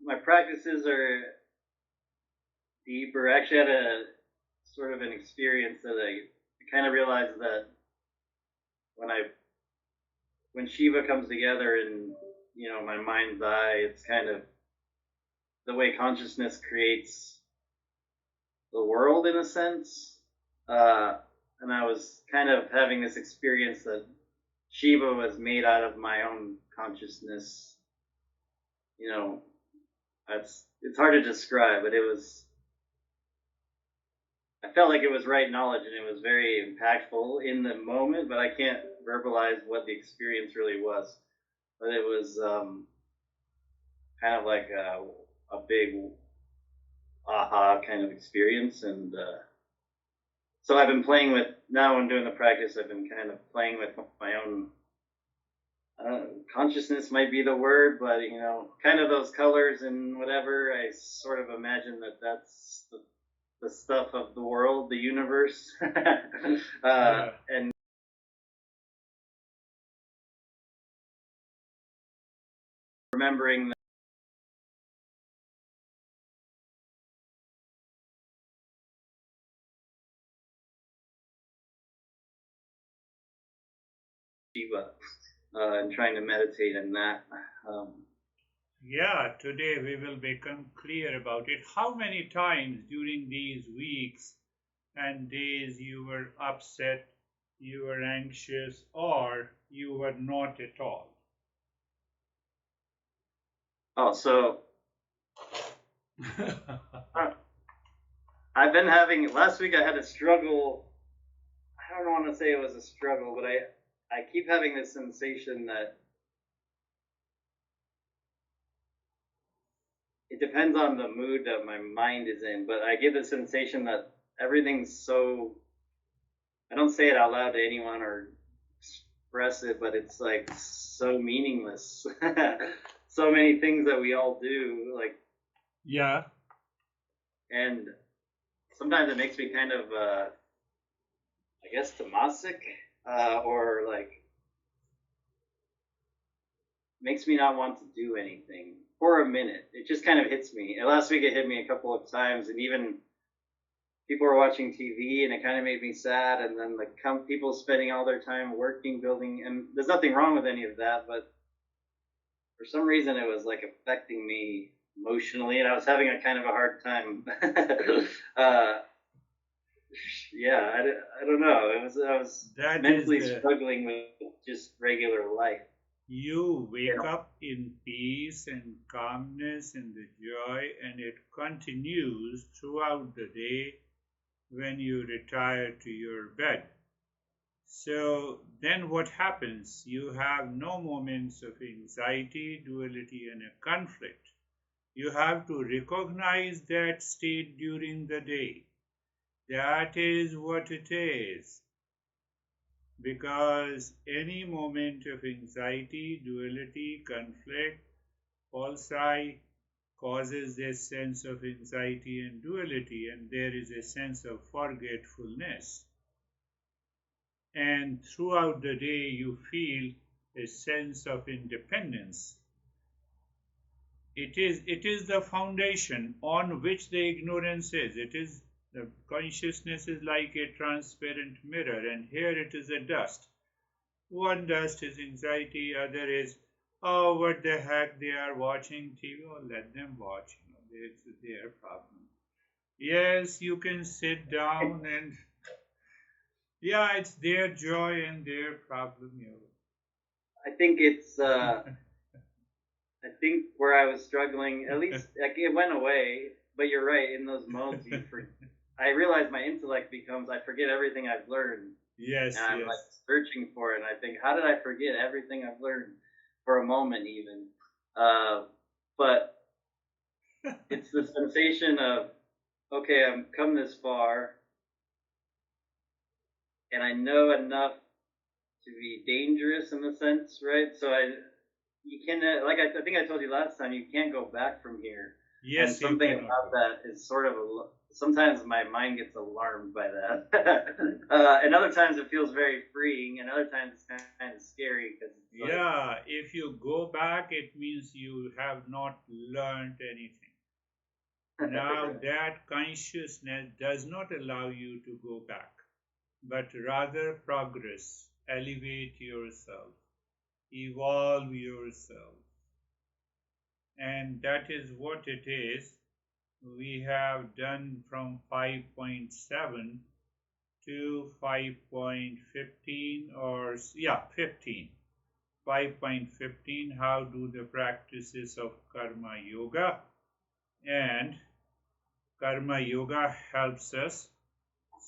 my practices are deeper. I actually had a sort of an experience that I kind of realized that when I when Shiva comes together in my mind's eye, it's kind of the way consciousness creates the world in a sense. And I was kind of having this experience that Shiva was made out of my own consciousness. You know, it's hard to describe, but I felt like it was right knowledge and it was very impactful in the moment, but I can't verbalize what the experience really was. But it was kind of like a big aha kind of experience. And so I've been playing with, now I'm doing the practice, I've been kind of playing with my own consciousness might be the word, but kind of those colors and whatever. I sort of imagine that that's the stuff of the world, the universe, and remembering that Shiva, and trying to meditate in that. Yeah, today we will become clear about it. How many times during these weeks and days you were upset, you were anxious, or you were not at all? Oh, so I've been having, last week I had a struggle. I don't want to say it was a struggle, but I keep having this sensation that it depends on the mood that my mind is in, but I get the sensation that everything's so, I don't say it out loud to anyone or express it, but it's like so meaningless. So many things that we all do, like, Yeah. and sometimes it makes me kind of, I guess, tamasic, or like, makes me not want to do anything for a minute. It just kind of hits me. And last week it hit me a couple of times, and even people were watching TV, and it kind of made me sad. And then the people spending all their time working, building, and there's nothing wrong with any of that, but for some reason it was like affecting me emotionally, and I was having a kind of a hard time. Yeah, I don't know. I was That mentally is struggling with just regular life. you wake up in peace and calmness and the joy, and it continues throughout the day when you retire to your bed. So then what happens? You have no moments of anxiety, duality, and a conflict. You have to recognize that state during the day. That is what it is. Because any moment of anxiety, duality, conflict, false I causes this sense of anxiety and duality, and there is a sense of forgetfulness. And throughout the day, you feel a sense of independence. It is the foundation on which the ignorance is. It is the consciousness is like a transparent mirror, and here it is a dust. One dust is anxiety, other is, oh, what the heck, they are watching TV. Oh, let them watch. It's their problem. Yes, you can sit down and, yeah, it's their joy and their problem. I think it's I think where I was struggling, at least like, it went away. But you're right. In those modes, I realize my intellect becomes, I forget everything I've learned, Yes, and I'm yes. like searching for it. And I think, how did I forget everything I've learned for a moment, even? But it's the sensation of, okay, I've come this far, and I know enough to be dangerous in the sense, right? So you can, like I think I told you last time, you can't go back from here. And Yes, you something cannot about go. that is sort of sometimes my mind gets alarmed by that. And other times it feels very freeing, and other times it's kind of scary because it's like, Yeah, if you go back, it means you have not learned anything. Now, that consciousness does not allow you to go back, but rather progress, elevate yourself, evolve yourself. And that is what it is. We have done from 5.7 to 5.15, or yeah, 15. 5.15, how do the practices of karma yoga, and karma yoga helps us.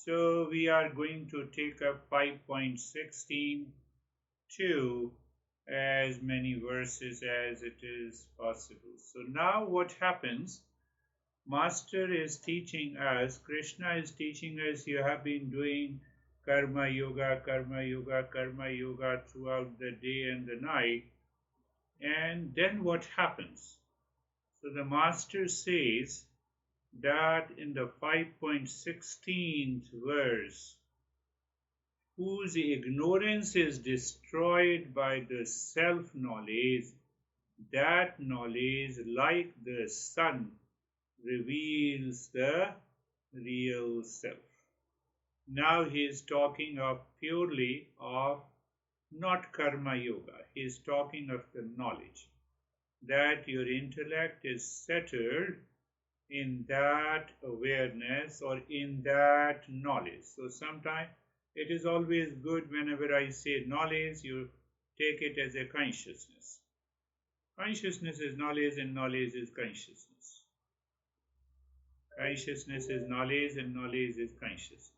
So we are going to take up 5.16 to as many verses as it is possible. So now what happens? Master is teaching us, Krishna is teaching us, you have been doing karma yoga, karma yoga, karma yoga throughout the day and the night. And then what happens? So the master says that in the 5.16th verse, whose ignorance is destroyed by the self-knowledge, that knowledge, like the sun, reveals the real self. Now he is talking of purely of not karma yoga. He is talking of the knowledge that your intellect is settled in that awareness or in that knowledge. So sometimes it is always good whenever I say knowledge, you take it as a consciousness. Consciousness is knowledge and knowledge is consciousness. Consciousness is knowledge and knowledge is consciousness.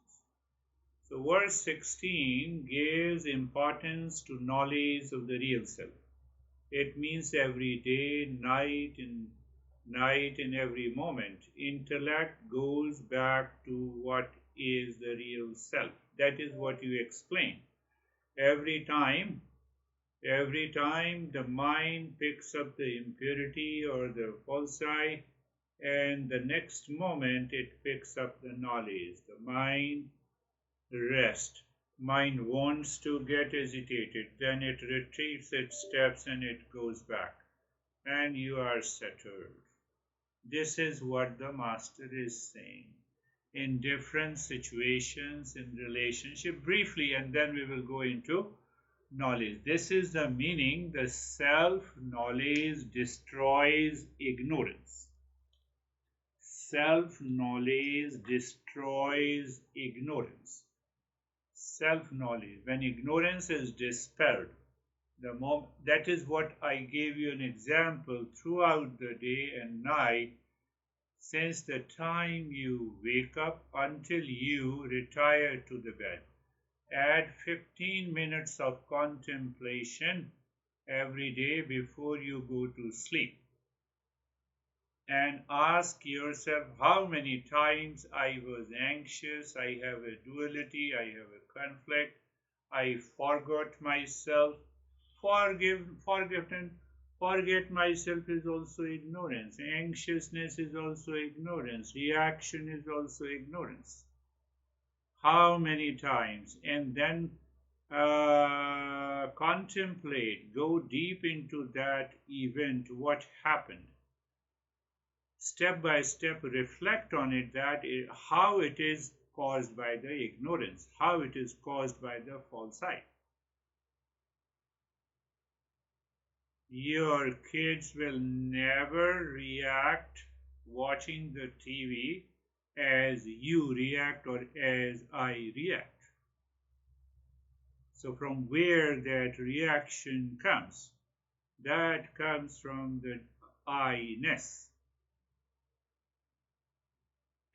So verse 16 gives importance to knowledge of the real self. It means every day, night, in every moment, intellect goes back to what is the real self. That is what you explain. Every time the mind picks up the impurity or the falsi, and the next moment it picks up the knowledge. The mind rests. Mind wants to get agitated, then it retreats its steps and it goes back, and you are settled. This is what the master is saying in different situations in relationship briefly, and then we will go into knowledge. This is the meaning. The self-knowledge destroys ignorance. Self-knowledge destroys ignorance. Self-knowledge, when ignorance is dispelled, that is what I gave you an example throughout the day and night, since the time you wake up until you retire to the bed. Add 15 minutes of contemplation every day before you go to sleep. And ask yourself how many times I was anxious, I have a duality, I have a conflict, I forgot myself. Forget myself is also ignorance. Anxiousness is also ignorance. Reaction is also ignorance. How many times? And then contemplate, go deep into that event, what happened. Step by step, reflect on it, how it is caused by the ignorance, how it is caused by the false sight. Your kids will never react watching the TV as you react or as I react. So from where that reaction comes? That comes from the I-ness.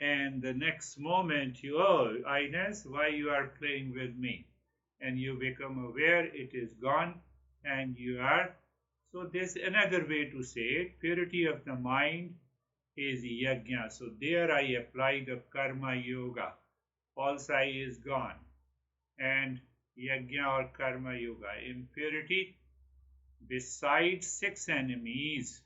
And the next moment oh, I-ness, why you are playing with me? And you become aware it is gone and you are. So there's another way to say it. Purity of the mind is yajna. So there I apply the karma yoga. False I is gone. And yajna or karma yoga. Impurity, besides 6 enemies,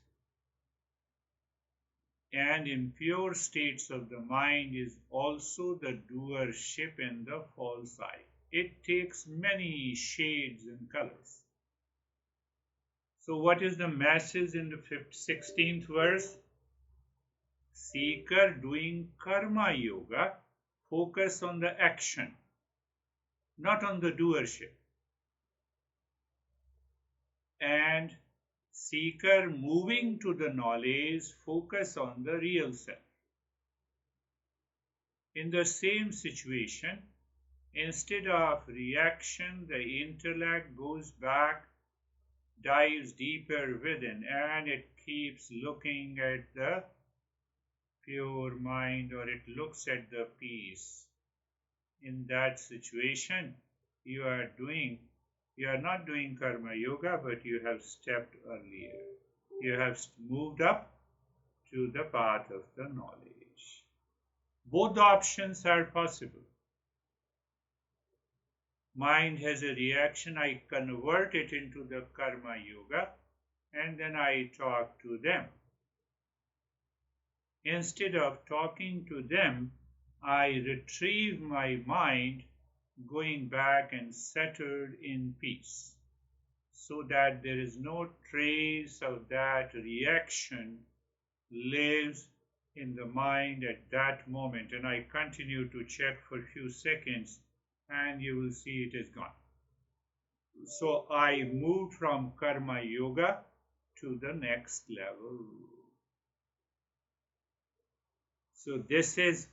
and impure states of the mind is also the doership in the false eye. It takes many shades and colors. So what is the message in the 16th verse? Seeker doing karma yoga, focus on the action, not on the doership. And seeker moving to the knowledge, focus on the real self. In the same situation, instead of reaction, the intellect goes back, dives deeper within, and it keeps looking at the pure mind, or it looks at the peace. In that situation, you are not doing karma yoga, but you have stepped earlier. You have moved up to the path of the knowledge. Both options are possible. Mind has a reaction, I convert it into the karma yoga, and then I talk to them. Instead of talking to them, I retrieve my mind, going back and settled in peace, so that there is no trace of that reaction lives in the mind at that moment. And I continue to check for a few seconds, and you will see it is gone. So I moved from karma yoga to the next level. So this is,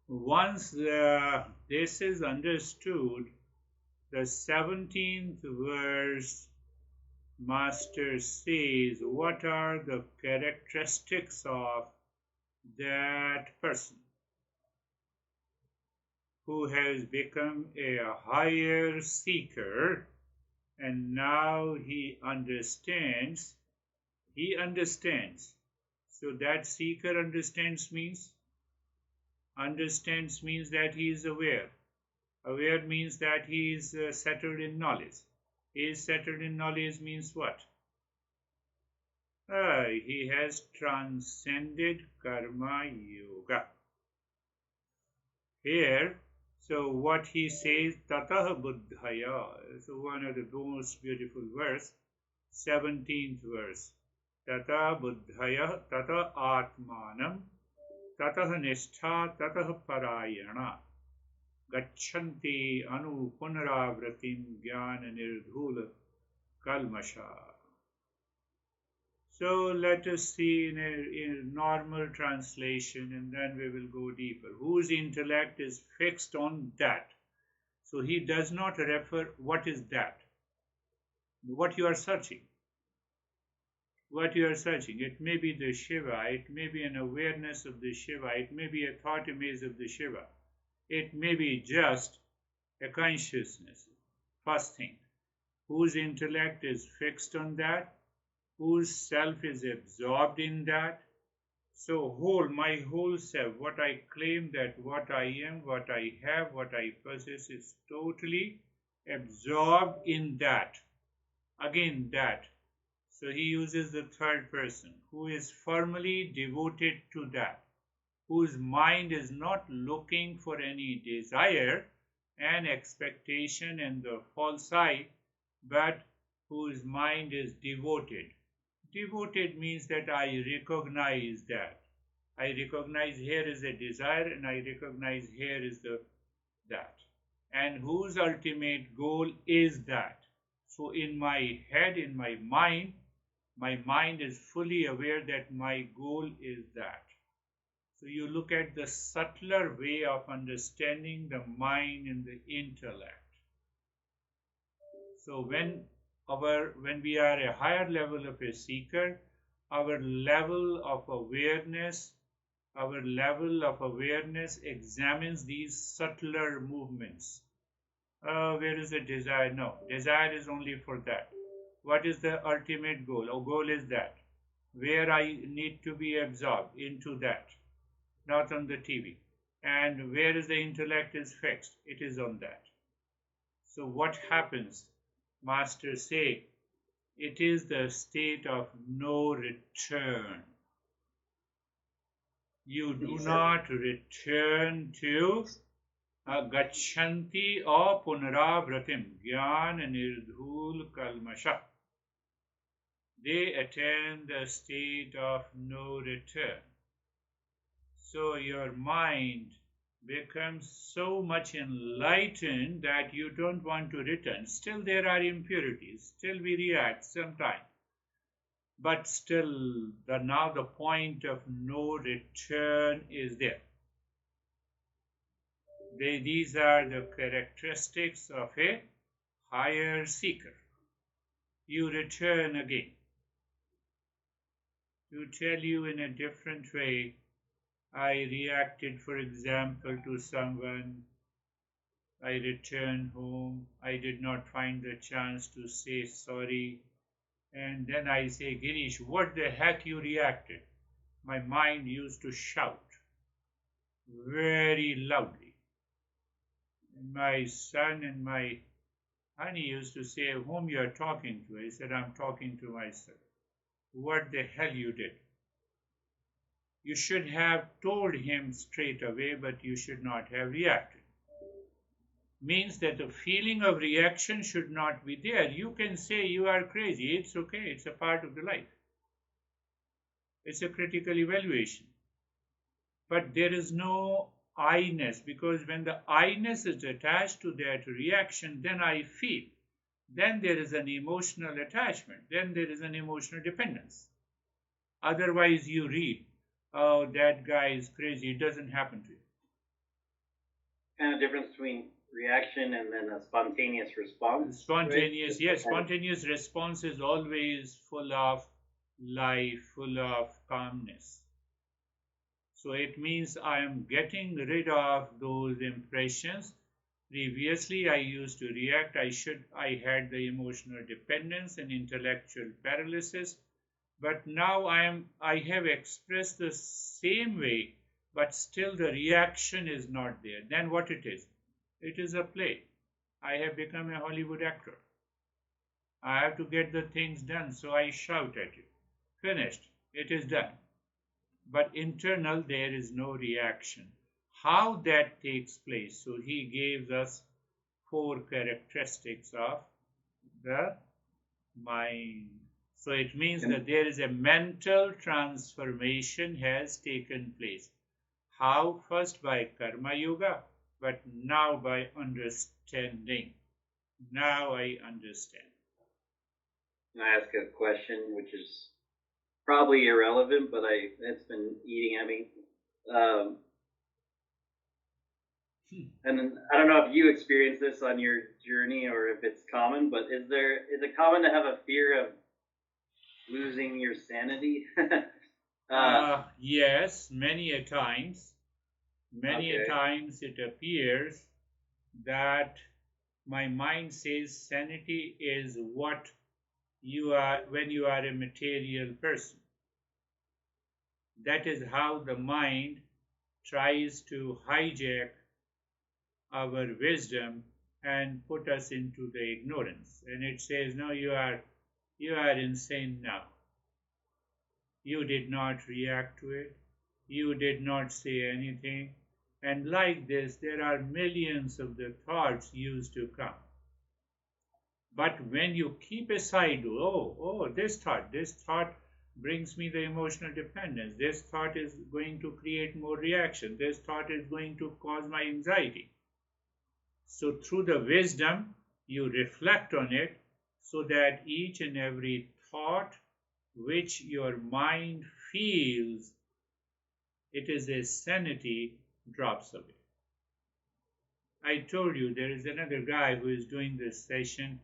once this is understood, the 17th verse, Master says, what are the characteristics of that person who has become a higher seeker, and now he understands. So that seeker understands means that he is aware. Aware means that he is settled in knowledge. He is settled in knowledge means what? He has transcended karma yoga. Here, so what he says, tatah buddhaya, so one of the most beautiful verse, 17th verse. Tatah buddhaya, tatah atmanam, tatah nishtha, tatah parayana, gachanti anu punaravratim jnana nirdhula kalmasha. So let us see in a normal translation, and then we will go deeper. Whose intellect is fixed on that. So he does not refer what is that. What you are searching. What you are searching. It may be the Shiva. It may be an awareness of the Shiva. It may be a thought image of the Shiva. It may be just a consciousness. First thing. Whose intellect is fixed on that. Whose self is absorbed in that. So my whole self, what I claim, that what I am, what I have, what I possess is totally absorbed in that. Again, that. So he uses the third person, who is firmly devoted to that, whose mind is not looking for any desire and expectation and the false eye, but whose mind is devoted. Devoted means that I recognize that. I recognize here is a desire, and I recognize here is that. And whose ultimate goal is that. So in my head, in my mind is fully aware that my goal is that. So you look at the subtler way of understanding the mind and the intellect. So when we are a higher level of a seeker, our level of awareness examines these subtler movements. Where is the desire? No, desire is only for that. What is the ultimate goal? Our goal is that. Where I need to be absorbed into that, not on the TV. And where is the intellect is fixed? It is on that. So what happens? Masters say, it is the state of no return. You do not return to gachanti or punarabratim jnana nirdhul kalmasha. They attain the state of no return. So your mind becomes so much enlightened that you don't want to return. Still there are impurities, still we react sometimes. But still now the point of no return is there. These are the characteristics of a higher seeker. You return again. To tell you in a different way, I reacted, for example, to someone. I returned home. I did not find the chance to say sorry. And then I say, Girish, what the heck you reacted? My mind used to shout very loudly. And my son and my honey used to say, whom you are talking to? I said, I'm talking to myself. What the hell you did? You should have told him straight away, but you should not have reacted. Means that the feeling of reaction should not be there. You can say you are crazy. It's okay. It's a part of the life. It's a critical evaluation. But there is no I-ness, because when the I-ness is attached to that reaction, then I feel. Then there is an emotional attachment. Then there is an emotional dependence. Otherwise you read, oh, that guy is crazy. It doesn't happen to you. Kind of difference between reaction and then a spontaneous response. Spontaneous, right? Yes, spontaneous response is always full of life, full of calmness. So it means I am getting rid of those impressions. Previously I used to react. I had the emotional dependence and intellectual paralysis. But now I have expressed the same way, but still the reaction is not there. Then what it is? It is a play. I have become a Hollywood actor. I have to get the things done, so I shout at you. Finished. It is done. But internal, there is no reaction. How that takes place? So he gives us 4 characteristics of the mind. So it means that there is a mental transformation has taken place. How? First by karma yoga, but now by understanding. Now I understand. Can I ask a question, which is probably irrelevant, but it's been eating at me. And I don't know if you experience this on your journey or if it's common, but is it common to have a fear of losing your sanity? Yes, many a times. Many a times it appears that my mind says sanity is what you are when you are a material person. That is how the mind tries to hijack our wisdom and put us into the ignorance. And it says, no, you are insane now. You did not react to it. You did not say anything. And like this, there are millions of the thoughts used to come. But when you keep aside, this thought brings me the emotional dependence. This thought is going to create more reaction. This thought is going to cause my anxiety. So through the wisdom, you reflect on it so that each and every thought which your mind feels it is a sanity drops away. I told you there is another guy who is doing this session,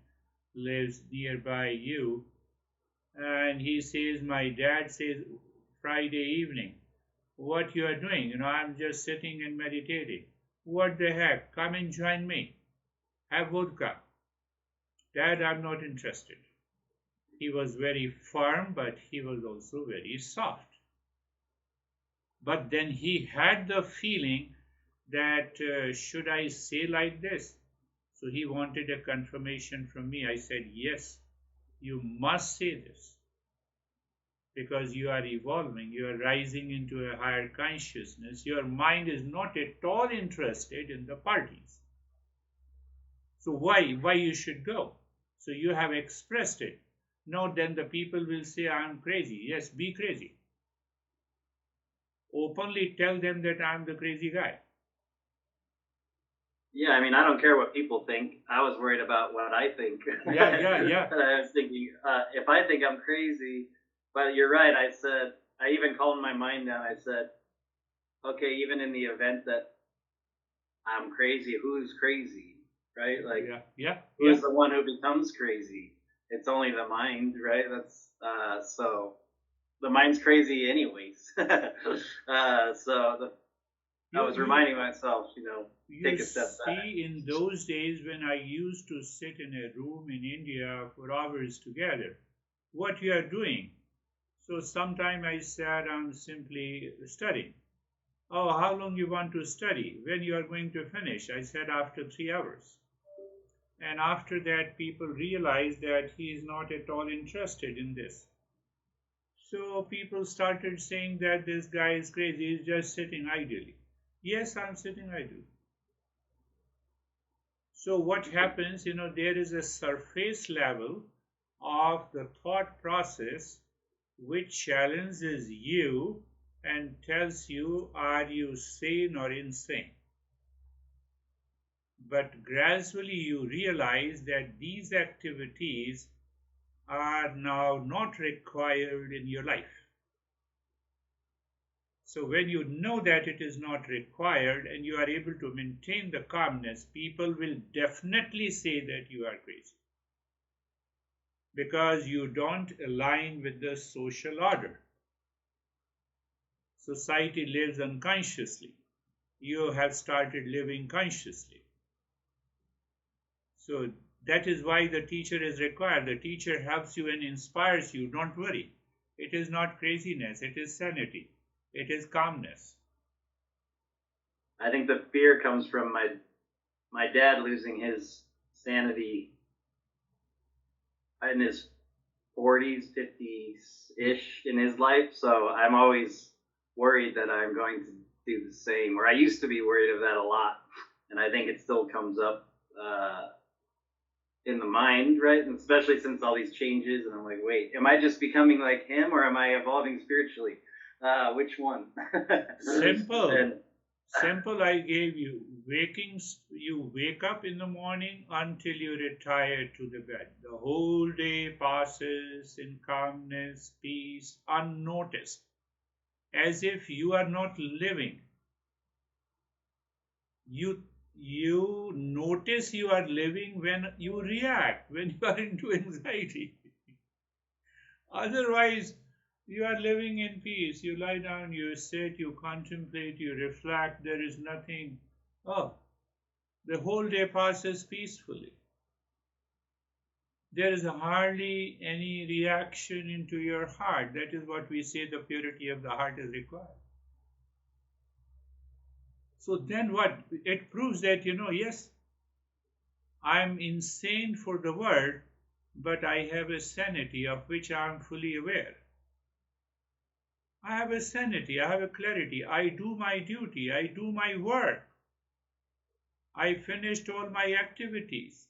lives nearby you, and he says, my dad says Friday evening, what you are doing? I'm just sitting and meditating. What the heck? Come and join me. Have vodka. Dad, I'm not interested. He was very firm, but he was also very soft. But then he had the feeling that should I say like this? So he wanted a confirmation from me. I said, yes, you must say this. because you are evolving, you are rising into a higher consciousness. Your mind is not at all interested in the parties. So why you should go? So you have expressed it. No, then the people will say, I'm crazy. Yes, be crazy. Openly tell them that I'm the crazy guy. Yeah, I mean, I don't care what people think. I was worried about what I think. Yeah. I was thinking, if I think I'm crazy, but you're right. I even calmed my mind down. I said, okay, even in the event that I'm crazy, who's crazy, right? Like, who's the one who becomes crazy? It's only the mind, right? That's so the mind's crazy anyways. I was reminding myself, take a step back. You see, in those days when I used to sit in a room in India for hours together, what you are doing? So sometime I sat and simply studying. Oh, how long you want to study? When you are going to finish? I said after 3 hours. And after that, people realized that he is not at all interested in this. So people started saying that this guy is crazy, he's just sitting idly. Yes, I'm sitting idly. So what happens, there is a surface level of the thought process which challenges you and tells you, are you sane or insane? But gradually you realize that these activities are now not required in your life. So when you know that it is not required and you are able to maintain the calmness, people will definitely say that you are crazy. Because you don't align with the social order. Society lives unconsciously. You have started living consciously. So that is why the teacher is required. The teacher helps you and inspires you. Don't worry. It is not craziness. It is sanity. It is calmness. I think the fear comes from my dad losing his sanity in his 40s, 50s-ish in his life. So I'm always worried that I'm going to do the same. Or I used to be worried of that a lot. And I think it still comes up in the mind, right? And especially since all these changes. And I'm like, wait, am I just becoming like him or am I evolving spiritually? Which one? Simple. Simple, I gave you. You wake up in the morning until you retire to the bed. The whole day passes in calmness, peace, unnoticed, as if you are not living. You notice you are living when you react, when you are into anxiety. Otherwise, you are living in peace. You lie down, you sit, you contemplate, you reflect. There is nothing. Oh, the whole day passes peacefully. There is hardly any reaction into your heart. That is what we say, the purity of the heart is required. So then what? It proves that, yes, I am insane for the world, but I have a sanity of which I am fully aware. I have a sanity, I have a clarity. I do my duty, I do my work. I finished all my activities.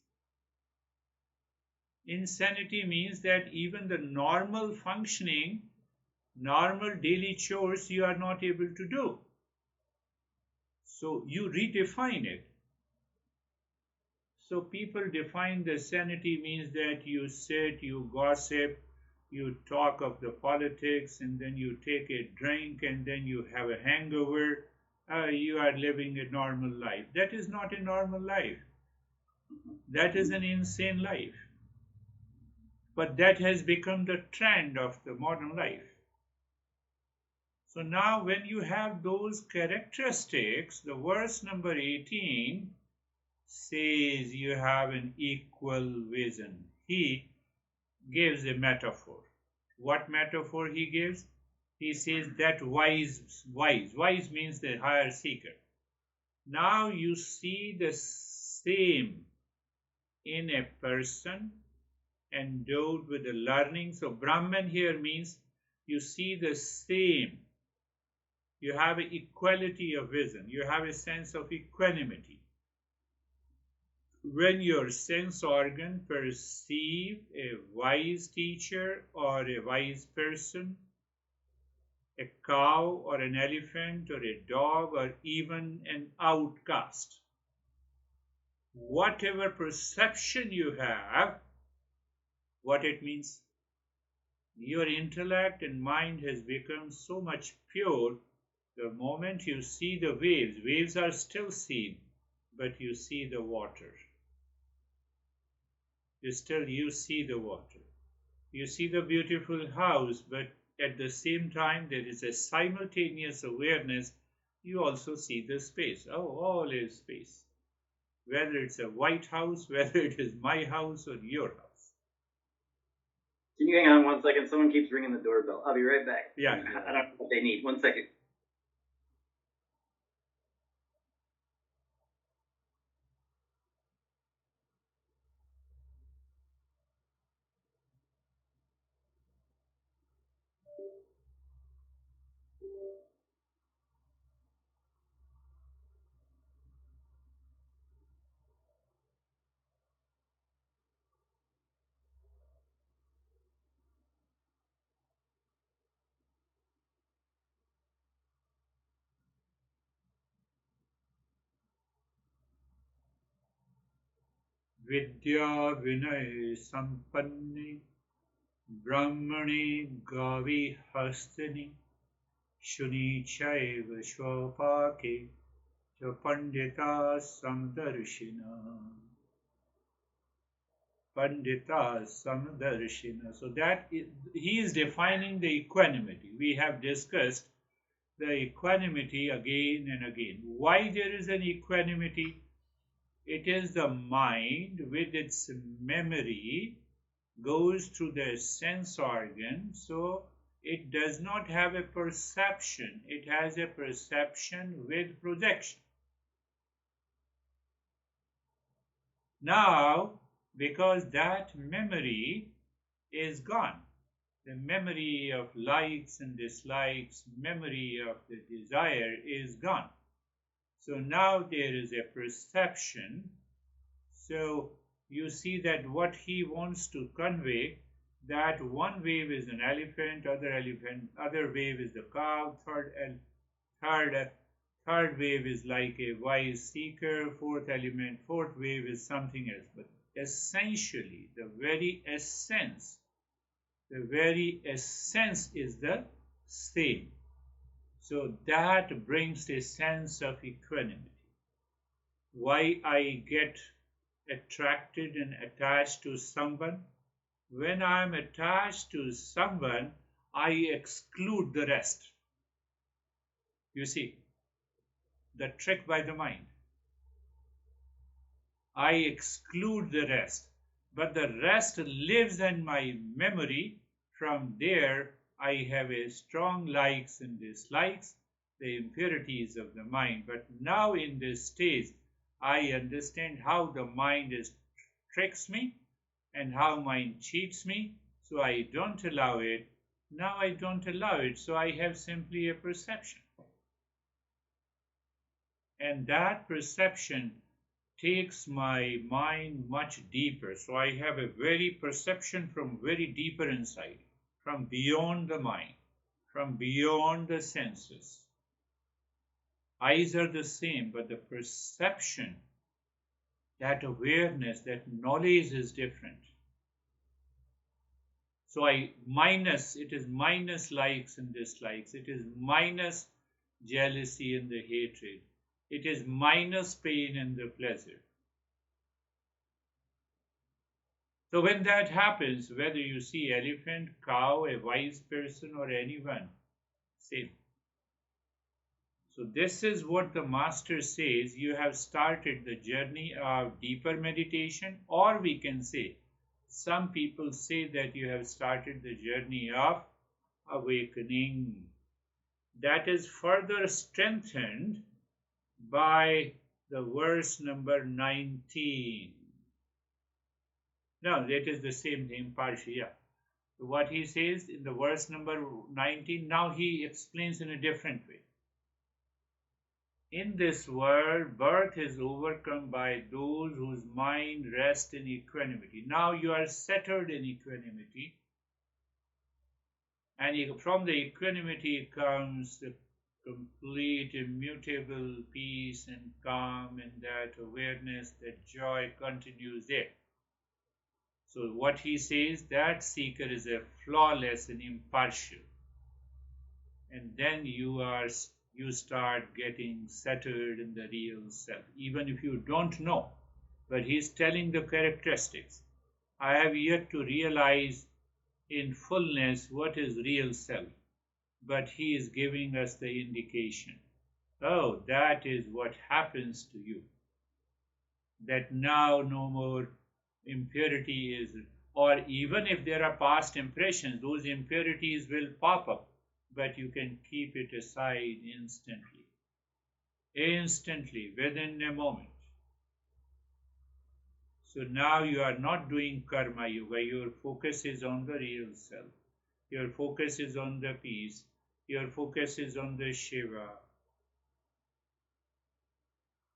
Insanity means that even the normal functioning, normal daily chores you are not able to do. So you redefine it. So people define the sanity means that you sit, you gossip, you talk of the politics, and then you take a drink, and then you have a hangover. You are living a normal life. That is not a normal life. That is an insane life. But that has become the trend of the modern life. So now when you have those characteristics, the verse number 18 says you have an equal vision. He gives a metaphor. What metaphor he gives? He says that wise means the higher seeker. Now you see the same in a person endowed with the learning. So Brahman here means you see the same. You have an equality of vision. You have a sense of equanimity. When your sense organ perceive a wise teacher or a wise person, a cow or an elephant or a dog or even an outcast, whatever perception you have, what it means, your intellect and mind has become so much pure. The moment you see the waves are still seen, but you see the water. You see the water. You see the beautiful house, but at the same time there is a simultaneous awareness. You also see the space. Oh, all is space. Whether it's a white house, whether it is my house or your house. Can you hang on 1 second? Someone keeps ringing the doorbell. I'll be right back. Yeah. I don't know what they need. 1 second. Vidya Vinay Sampanni Brahmani Gavi Hastini Shuni Chaiva Shwapake Cha Pandita Samdarshina. Pandita Samdarshina. So he is defining the equanimity. We have discussed the equanimity again and again. Why there is an equanimity? It is the mind with its memory goes through the sense organ, so it does not have a perception. It has a perception with projection. Now, because that memory is gone, the memory of likes and dislikes, memory of the desire is gone. So now there is a perception. So you see that what he wants to convey, that one wave is an elephant, other wave is the cow, third wave is like a wise seeker, fourth wave is something else. But essentially, the very essence is the same. So that brings a sense of equanimity. Why I get attracted and attached to someone? When I am attached to someone, I exclude the rest. You see, the trick by the mind. I exclude the rest, but the rest lives in my memory. From there, I have a strong likes and dislikes, the impurities of the mind. But now in this stage, I understand how the mind tricks me and how mind cheats me, so I don't allow it. Now I don't allow it, so I have simply a perception. And that perception takes my mind much deeper. So I have a very perception from very deeper inside, from beyond the mind, from beyond the senses. Eyes are the same, but the perception, that awareness, that knowledge is different. So it is minus likes and dislikes. It is minus jealousy and the hatred. It is minus pain and the pleasure. So when that happens, whether you see elephant, cow, a wise person or anyone, same. So this is what the master says. You have started the journey of deeper meditation, or we can say, some people say that you have started the journey of awakening. That is further strengthened by the verse number 19. No, that is the same thing, partially, yeah. So what he says in the verse number 19, now he explains in a different way. In this world, birth is overcome by those whose mind rests in equanimity. Now you are settled in equanimity, and from the equanimity comes the complete, immutable peace and calm, and that awareness, that joy continues there. So what he says, that seeker is a flawless and impartial. And then you start getting settled in the real self, even if you don't know. But he's telling the characteristics. I have yet to realize in fullness what is real self, but he is giving us the indication. Oh, that is what happens to you. That now no more impurity is, or even if there are past impressions, those impurities will pop up, but you can keep it aside instantly, within a moment. So now you are not doing karma yoga, your focus is on the real self, your focus is on the peace, your focus is on the Shiva.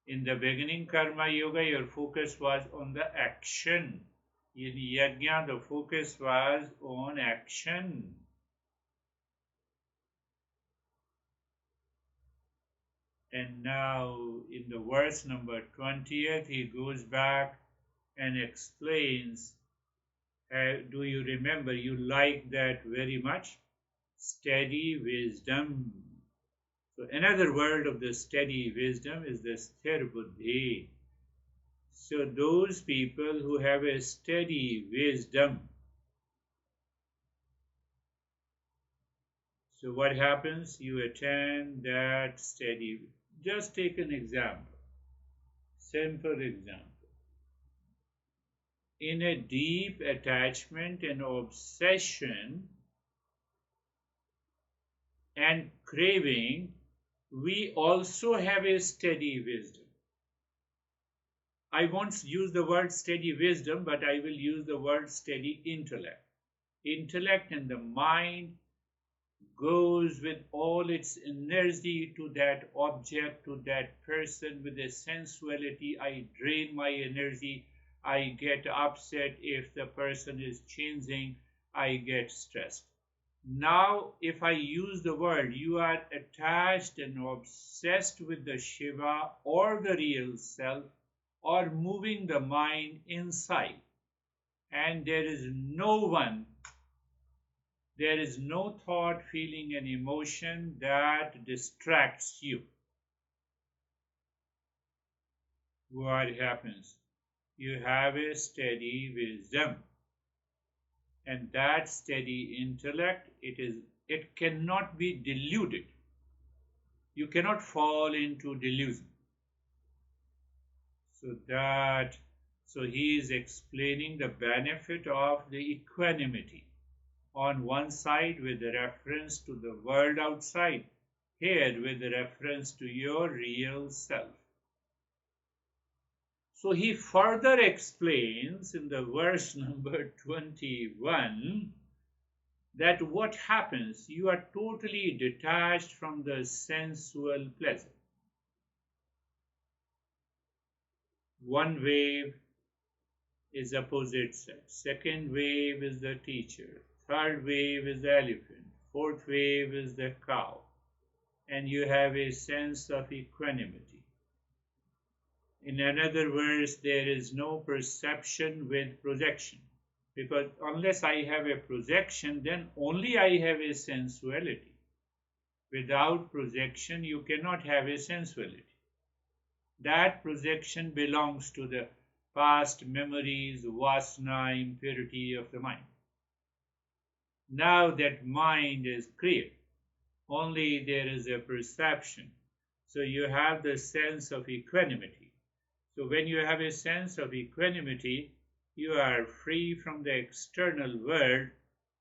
In the beginning karma yoga, your focus was on the action. In yajna, the focus was on action. And now in the verse number 20th, he goes back and explains. Do you remember? You like that very much? Steady wisdom. So another word of the steady wisdom is the sthir buddhi. So those people who have a steady wisdom. So what happens? You attain that steady. Just take an example. Simple example. In a deep attachment and obsession and craving, we also have a steady wisdom. I won't use the word steady wisdom, but I will use the word steady intellect. Intellect and the mind goes with all its energy to that object, to that person, with a sensuality. I drain my energy. I get upset if the person is changing. I get stressed. Now, if I use the word, you are attached and obsessed with the Shiva or the real self, or moving the mind inside, and there is no thought, feeling, and emotion that distracts you. What happens? You have a steady wisdom, and that steady intellect, it cannot be deluded. You cannot fall into delusion. So he is explaining the benefit of the equanimity. On one side with reference to the world outside, here with reference to your real self. So he further explains in the verse number 21 that what happens, you are totally detached from the sensual pleasure. One wave is opposite sex, second wave is the teacher, third wave is the elephant, fourth wave is the cow, and you have a sense of equanimity. In another words, there is no perception with projection, because unless I have a projection, then only I have a sensuality. Without projection, you cannot have a sensuality. That projection belongs to the past memories, vasana, impurity of the mind. Now that mind is clear, only there is a perception. So you have the sense of equanimity. So when you have a sense of equanimity, you are free from the external world.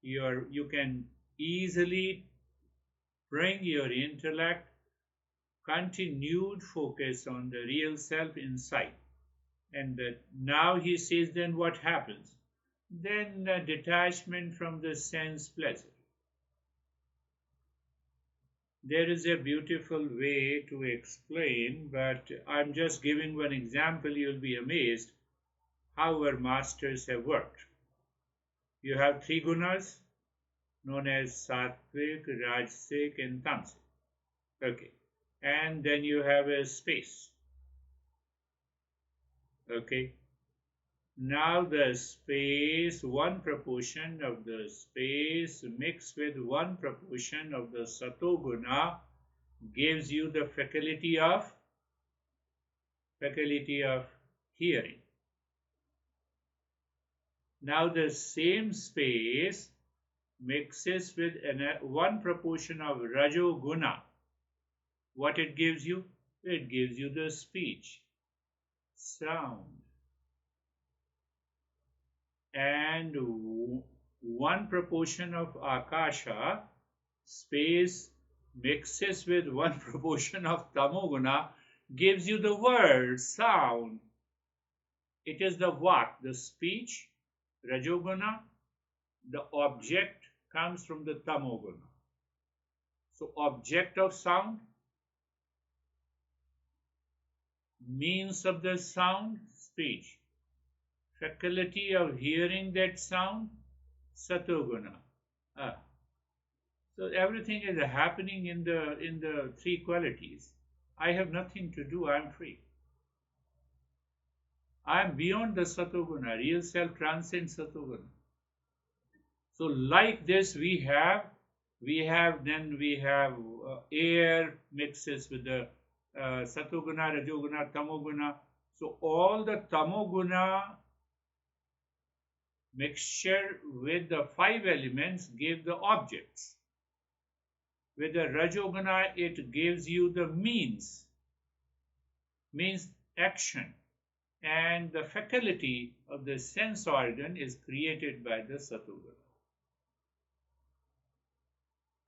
You can easily bring your intellect, continued focus on the real self inside. And now he says, then what happens? Then detachment from the sense pleasure. There is a beautiful way to explain, but I'm just giving one example. You'll be amazed how our masters have worked. You have three gunas known as sattvic, rajasic, and tamasic. Okay. And then you have a space. Okay. Now the space, one proportion of the space mixed with one proportion of the satoguna gives you the faculty of hearing. Now the same space mixes with one proportion of rajoguna. What it gives you? It gives you the speech, sound. And one proportion of akasha, space, mixes with one proportion of tamoguna, gives you the word, sound. It is the vak, the speech, rajoguna. The object comes from the tamoguna. So object of sound, means of the sound, speech. Faculty of hearing that sound, satoguna. So everything is happening in the three qualities. I have nothing to do, I am free. I am beyond the satoguna. Real self transcends satoguna. So like this we have air mixes with the satoguna, rajoguna, tamoguna. So all the tamoguna mixture with the five elements give the objects. With the rajoguna, it gives you the means action, and the faculty of the sense organ is created by the satoguna.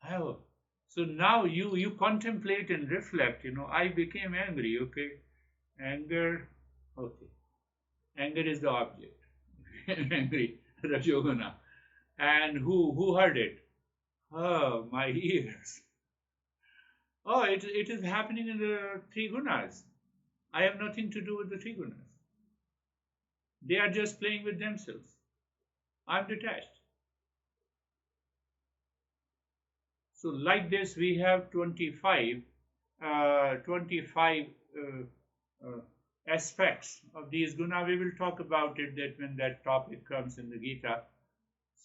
Oh, so now you contemplate and reflect. I became angry. Okay, anger. Okay, anger is the object. Angry, rajoguna. And who heard it? Oh, my ears. Oh, it is happening in the three gunas. I have nothing to do with the three gunas. They are just playing with themselves. I'm detached. So like this, we have 25 aspects of these guna. We will talk about it when that topic comes in the Gita.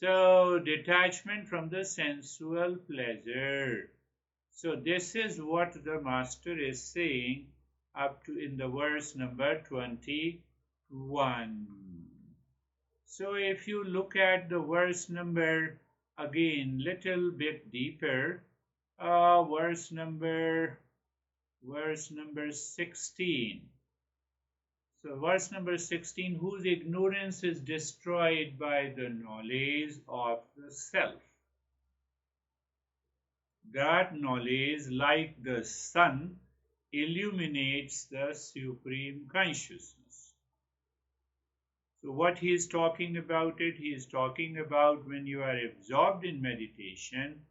So detachment from the sensual pleasure. So this is what the master is saying up to in the verse number 21. So if you look at the verse number again little bit deeper, verse number 16. So verse number 16, whose ignorance is destroyed by the knowledge of the self. That knowledge, like the sun, illuminates the supreme consciousness. So what he is talking about he is talking about when you are absorbed in meditation,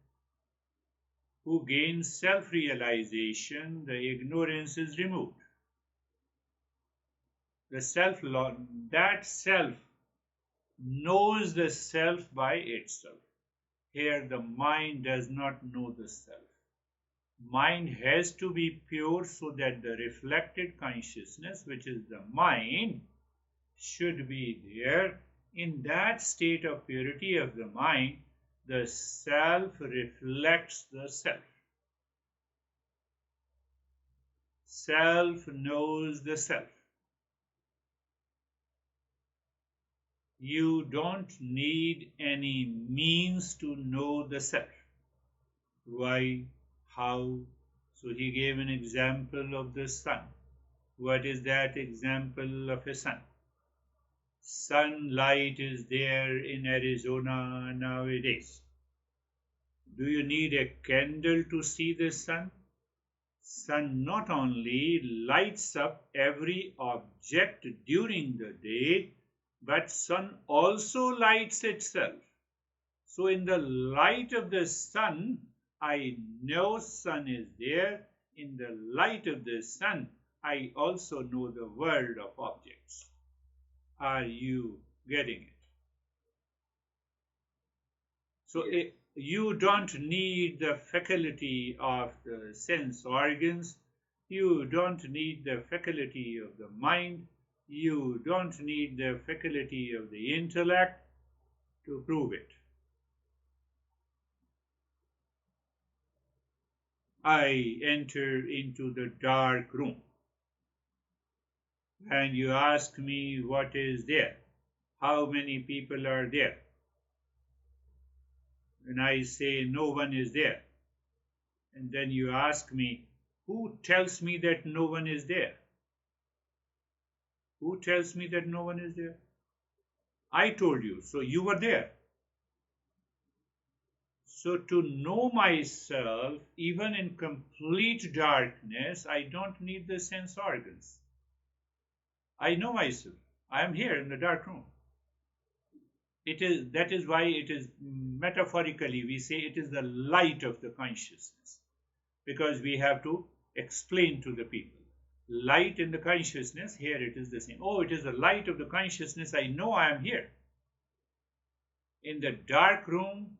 who gains self-realization, the ignorance is removed. The self, that self knows the self by itself. Here the mind does not know the self. Mind has to be pure so that the reflected consciousness, which is the mind, should be there. In that state of purity of the mind, the self reflects the self. Self knows the self. You don't need any means to know the self. Why? How? So he gave an example of the sun. What is that example of a sun? Sunlight is there in Arizona nowadays. Do you need a candle to see the sun? Sun not only lights up every object during the day, But sun also lights itself. So in the light of the sun, I know sun is there. In the light of the sun, I also know the world of objects. Are you getting it? So you don't need the faculty of the sense organs. You don't need the faculty of the mind. You don't need the faculty of the intellect to prove it. I enter into the dark room and you ask me what is there, how many people are there, and I say no one is there. And then you ask me, who tells me that no one is there? Who tells me that no one is there? I told you, so you were there. So to know myself, even in complete darkness, I don't need the sense organs. I know myself. I am here in the dark room. That is why it is metaphorically we say it is the light of the consciousness, because we have to explain to the people. Light in the consciousness, here it is the same. Oh, it is the light of the consciousness. I know I am here. In the dark room,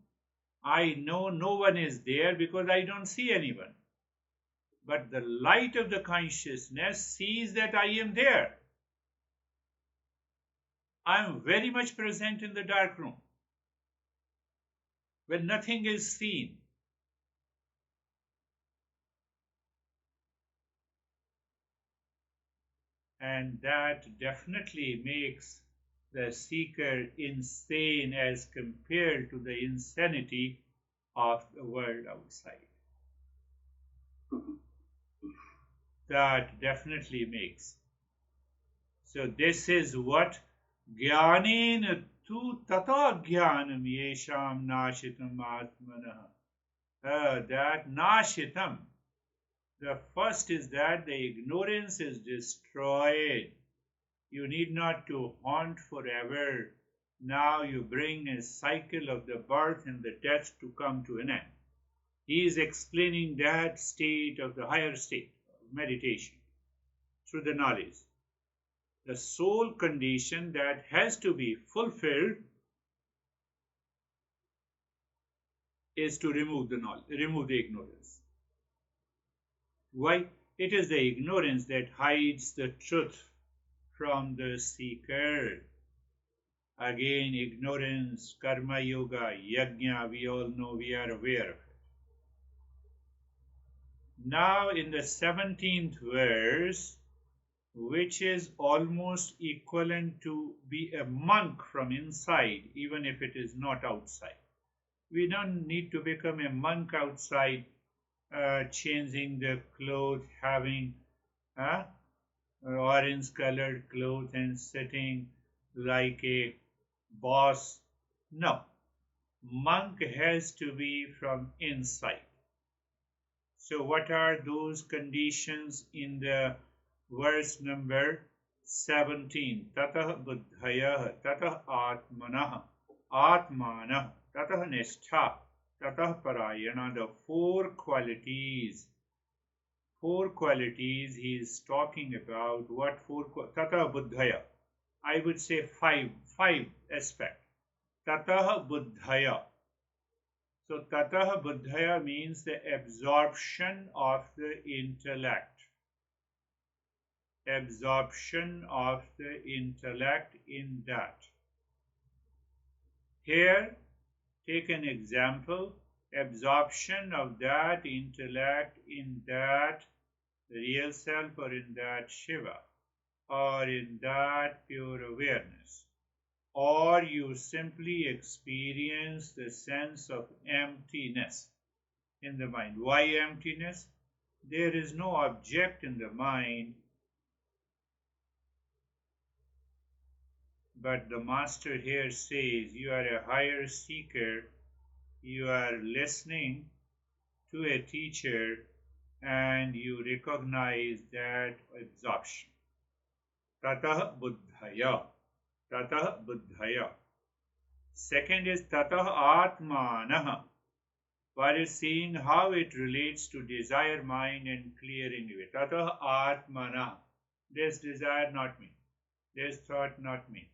I know no one is there because I don't see anyone. But the light of the consciousness sees that I am there. I am very much present in the dark room when nothing is seen. And that definitely makes the seeker insane as compared to the insanity of the world outside. That definitely makes. So this is what Jnanena tu tata jnanam yesham nashitam atmanah. That nashitam. The first is that the ignorance is destroyed. You need not to haunt forever. Now you bring a cycle of the birth and the death to come to an end. He is explaining that state of the higher state of meditation through the knowledge. The sole condition that has to be fulfilled is to remove the knowledge, remove the ignorance. Why? It is the ignorance that hides the truth from the seeker. Again, ignorance, karma yoga, yajna, we all know, we are aware of it. Now, in the 17th verse, which is almost equivalent to be a monk from inside, even if it is not outside. We don't need to become a monk outside, changing the clothes, having orange colored clothes and sitting like a boss. No, monk has to be from inside. So what are those conditions in the verse number 17? Tatah buddhaya, tatah atmanah, atmanah, tatah nishtha, tatah parayana. The four qualities he is talking about. What four? Tatah buddhaya. I would say five aspects. Tatah buddhaya. So tatah buddhaya means the absorption of the intellect. Absorption of the intellect in that. Here, take an example. Absorption of that intellect in that real self or in that Shiva or in that pure awareness. Or you simply experience the sense of emptiness in the mind. Why emptiness? There is no object in the mind, but the master here says you are a higher seeker, you are listening to a teacher and you recognize that absorption. Tatah buddhaya. Tatah buddhaya. Second is tatah atmanah, where it's seeing how it relates to desire mind and clearing it. Tatah atmanah. This desire, not me. This thought, not me.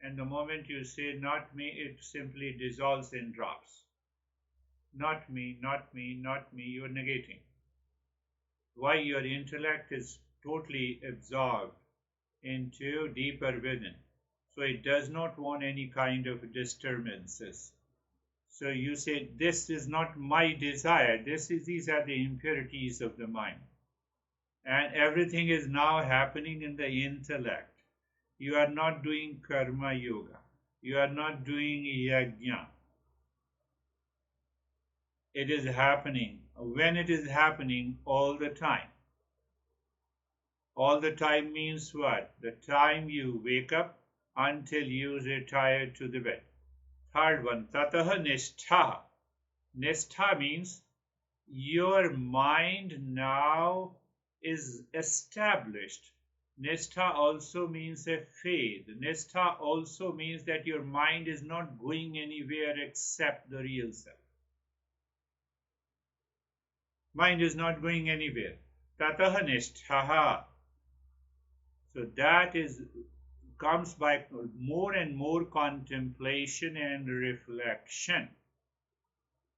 And the moment you say not me, it simply dissolves and drops. Not me, not me, not me, you're negating. Why? Your intellect is totally absorbed into deeper within. So it does not want any kind of disturbances. So you say, this is not my desire. These are the impurities of the mind. And everything is now happening in the intellect. You are not doing karma yoga. You are not doing yajna. It is happening. When it is happening, all the time. All the time means what? The time you wake up until you retire to the bed. Third one, tataha nishtha. Nishtha means your mind now is established. Nishtha also means a faith. Nishtha also means that your mind is not going anywhere except the real self. Mind is not going anywhere. Tataha nishtha. So that comes by more and more contemplation and reflection.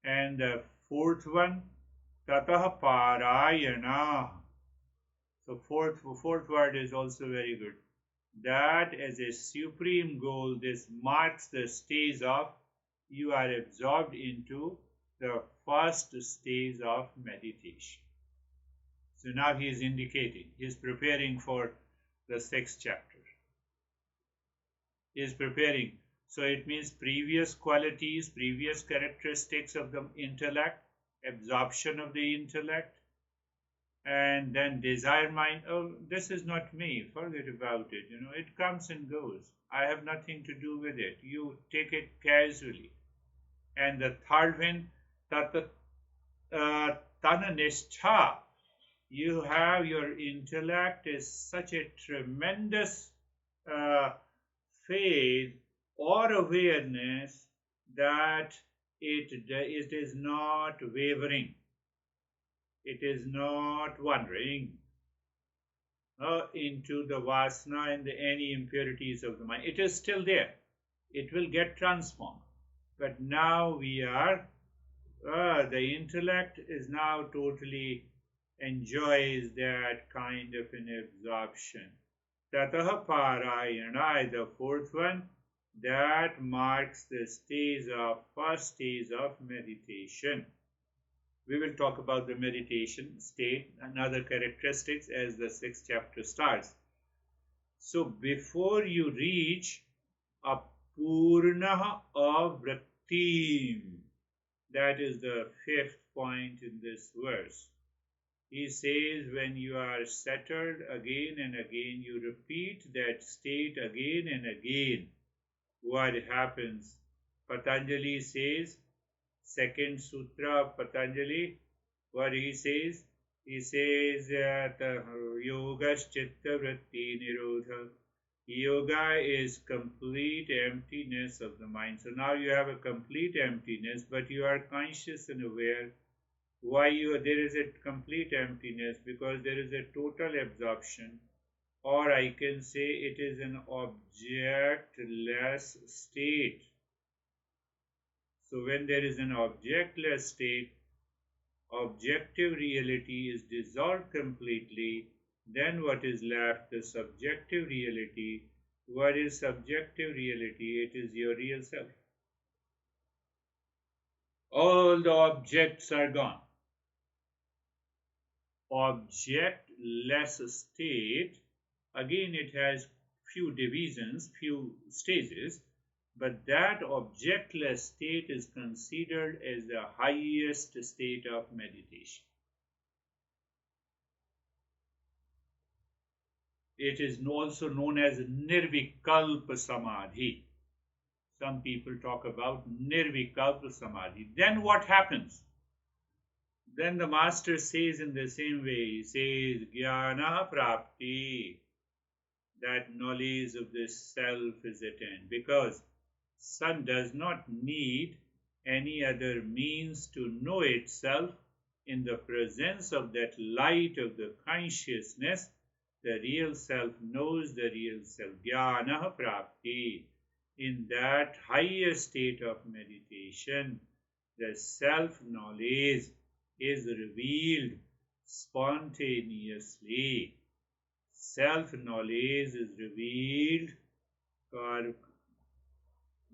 And the fourth one, tatah parayana. So fourth word is also very good. That as a supreme goal, this marks the stage of you are absorbed into the first stage of meditation. So now he is indicating, he is preparing for the 6th chapter. He is preparing. So it means previous qualities, previous characteristics of the intellect, absorption of the intellect, and then desire mind. Oh, this is not me. Forget about it. It comes and goes. I have nothing to do with it. You take it casually. And the third one, tananishtha. You have your intellect is such a tremendous faith or awareness that it is not wavering. It is not wandering into the vasana and any impurities of the mind. It is still there. It will get transformed. But now we are, the intellect is now totally enjoys that kind of an absorption. Tataha parayana, the fourth one, that marks the first stage of meditation. We will talk about the meditation state and other characteristics as the 6th chapter starts. So before you reach apurna avrittim, that is the 5th point in this verse. He says, when you are settled again and again, you repeat that state again and again. What happens? Patanjali says, 2nd Sutra of Patanjali, what he says? He says that yoga's chitta vritti nirodha. Yoga is complete emptiness of the mind. So now you have a complete emptiness, but you are conscious and aware. Why there is a complete emptiness? Because there is a total absorption, or I can say it is an objectless state. So when there is an objectless state, objective reality is dissolved completely. Then what is left? The subjective reality. What is subjective reality? It is your real self. All the objects are gone. Objectless state, again it has few divisions, few stages, but that objectless state is considered as the highest state of meditation. It is also known as nirvikalpa samadhi. Some people talk about nirvikalpa samadhi. Then what happens? Then the master says in the same way, he says, jnana prapti. that knowledge of the self is attained, because sun does not need any other means to know itself. In the presence of that light of the consciousness, the real self knows the real self. Jnana prapti. In that higher state of meditation, the self-knowledge is revealed spontaneously. Self-knowledge is revealed, or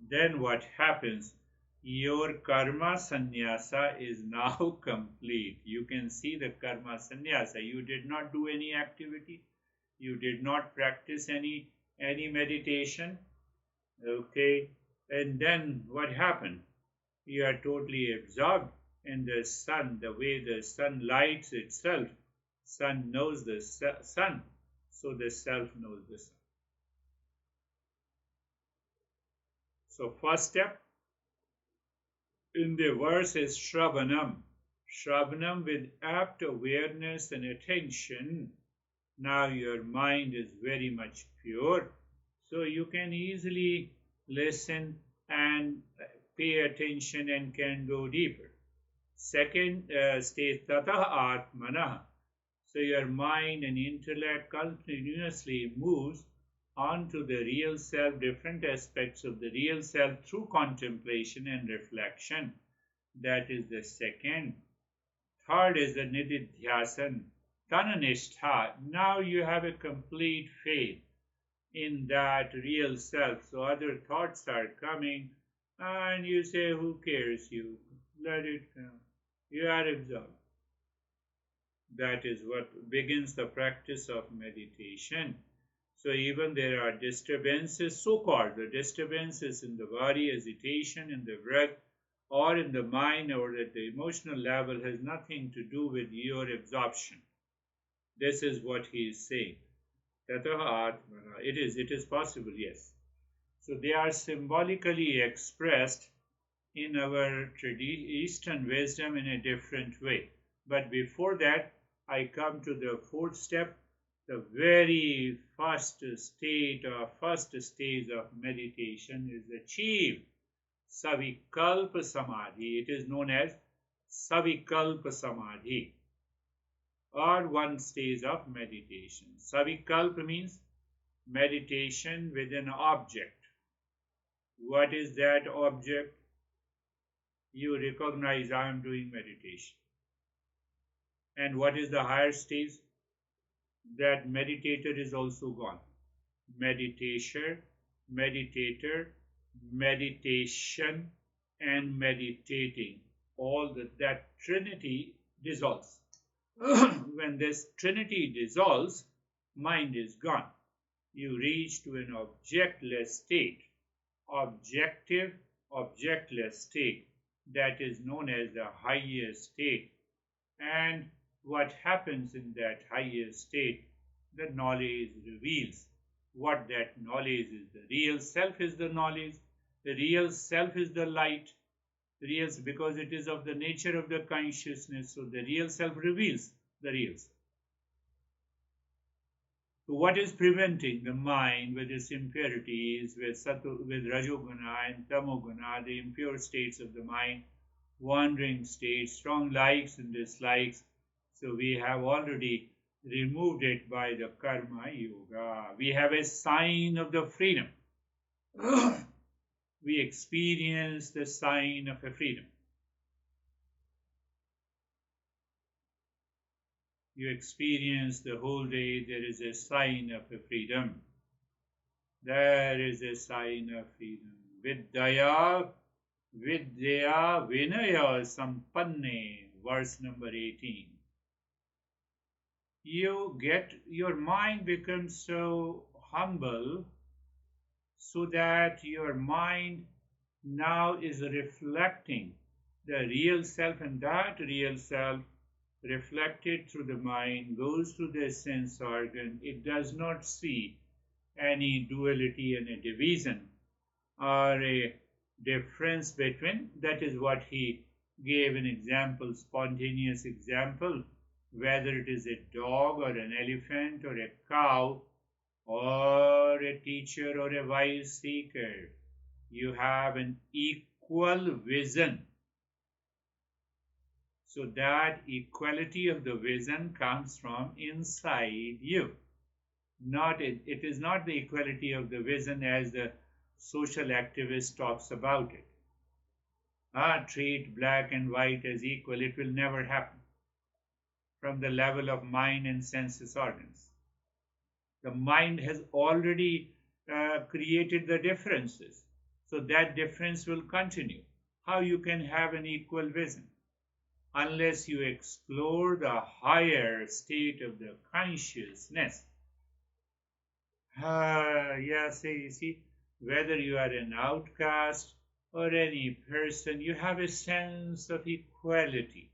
then what happens? Your karma sannyasa is now complete. You can see the karma sannyasa. You did not do any activity. You did not practice any meditation. Okay. And then what happened? You are totally absorbed in the sun, the way the sun lights itself. Sun knows the sun, so the self knows the sun. So first step in the verse is Shravanam. Shravanam with apt awareness and attention. Now your mind is very much pure, so you can easily listen and pay attention and can go deeper. Second stage, Tata Atmana. So your mind and intellect continuously moves onto the real self, different aspects of the real self through contemplation and reflection. That is the second. Third is the Nididhyasan, Tananishtha. Now you have a complete faith in that real self. So other thoughts are coming and you say, who cares you? Let it come. You are absorbed. That is what begins the practice of meditation. So even there are disturbances, so-called the disturbances in the body, agitation in the breath, or in the mind, or at the emotional level, has nothing to do with your absorption. This is what he is saying. Tataha Atmana. It is possible, yes. So they are symbolically expressed in our Eastern wisdom in a different way. But before that, I come to the fourth step. The very first stage of meditation is achieved. Savikalpa Samadhi. It is known as Savikalpa Samadhi, or one stage of meditation. Savikalpa means meditation with an object. What is that object? You recognize I am doing meditation. And what is the higher stage? That meditator is also gone. Meditator, meditation, and meditating. All that trinity dissolves. When this trinity dissolves, mind is gone. You reach to an objectless state. Objective, objectless state. That is known as the highest state. And what happens in that higher state? The knowledge reveals what that knowledge is. The real self is the knowledge. The real self is the light. Because it is of the nature of the consciousness. So the real self reveals the real self. So what is preventing the mind with its impurities, with Rajoguna and Tamoguna, the impure states of the mind, wandering states, strong likes and dislikes? So we have already removed it by the karma yoga. We have a sign of the freedom. We experience the sign of a freedom. You experience the whole day, there is a sign of a freedom. There is a sign of freedom. Vidya Vinaya Sampanne, verse number 18. Your mind becomes so humble, so that your mind now is reflecting the real self, and that real self reflected through the mind goes to the sense organ. It does not see any duality and a division or a difference between. That is what he gave an example, spontaneous example, whether it is a dog or an elephant or a cow, or a teacher or a wise seeker, you have an equal vision. So that equality of the vision comes from inside you. It is not the equality of the vision as the social activist talks about it. Treat black and white as equal. It will never happen from the level of mind and senses organs. The mind has already created the differences. So that difference will continue. How you can have an equal vision? Unless you explore the higher state of the consciousness. See, whether you are an outcast or any person, you have a sense of equality,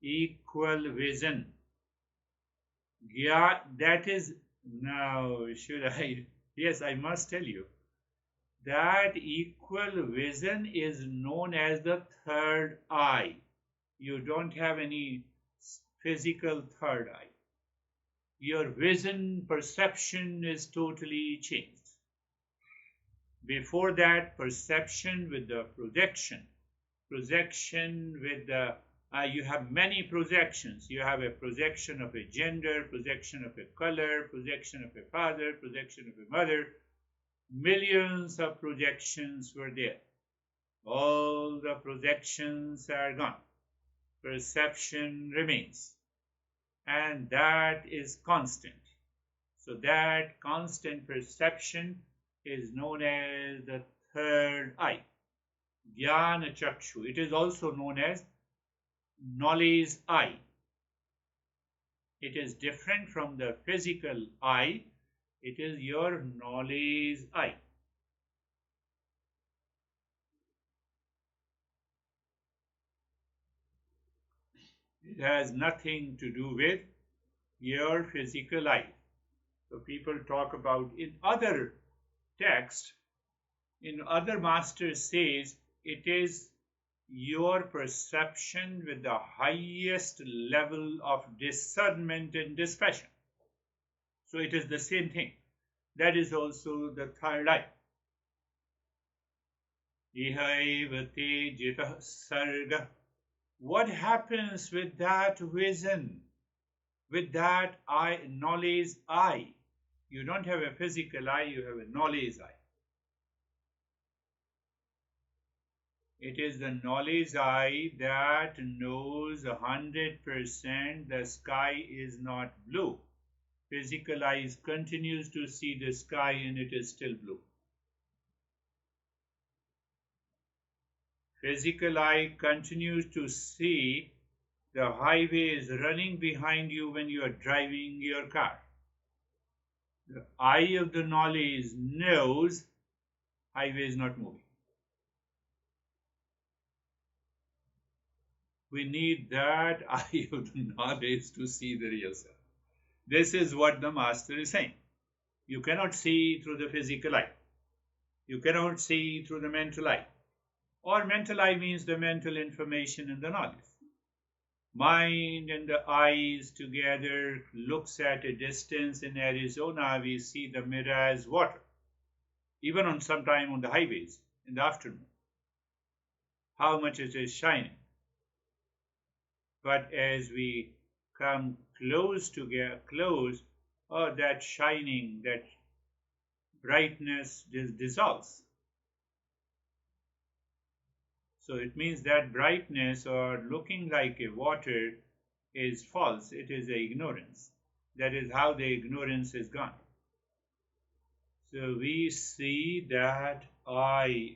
equal vision. Yeah, that is, now, should I? Yes, I must tell you. That equal vision is known as the third eye. You don't have any physical third eye. Your vision perception is totally changed. Before that, perception with the projection with the you have many projections. You have a projection of a gender, projection of a color, projection of a father, projection of a mother. Millions of projections were there. All the projections are gone. Perception remains. And that is constant. So that constant perception is known as the third eye, Jnana Chakshu. It is also known as knowledge eye. It is different from the physical eye. It is your knowledge eye. It has nothing to do with your physical eye. So people talk about in other texts, in other masters says it is your perception with the highest level of discernment and dispassion. So it is the same thing. That is also the third eye. Ihaivate jita sarga. What happens with that vision? With that eye, knowledge eye? You don't have a physical eye, you have a knowledge eye. It is the knowledge eye that knows 100% the sky is not blue. Physical eye continues to see the sky and it is still blue. Physical eye continues to see the highway is running behind you when you are driving your car. The eye of the knowledge knows highway is not moving. We need that eye of the knowledge to see the real self. This is what the master is saying. You cannot see through the physical eye. You cannot see through the mental eye. Or mental eye means the mental information and the knowledge. Mind and the eyes together looks at a distance. In Arizona, we see the mirror as water. Even on sometime on the highways in the afternoon. How much it is shining. But as we come close, that shining, that brightness dissolves. So it means that brightness or looking like a water is false. It is a ignorance. That is how the ignorance is gone. So we see that eye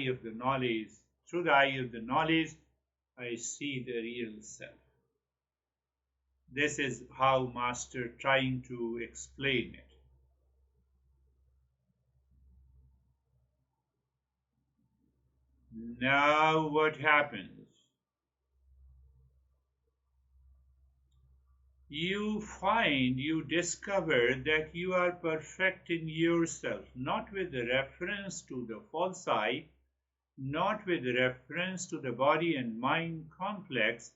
of the knowledge. Through the eye of the knowledge, I see the real self. This is how Master trying to explain it. Now what happens? You discover that you are perfect in yourself, not with reference to the false I, not with reference to the body and mind complex,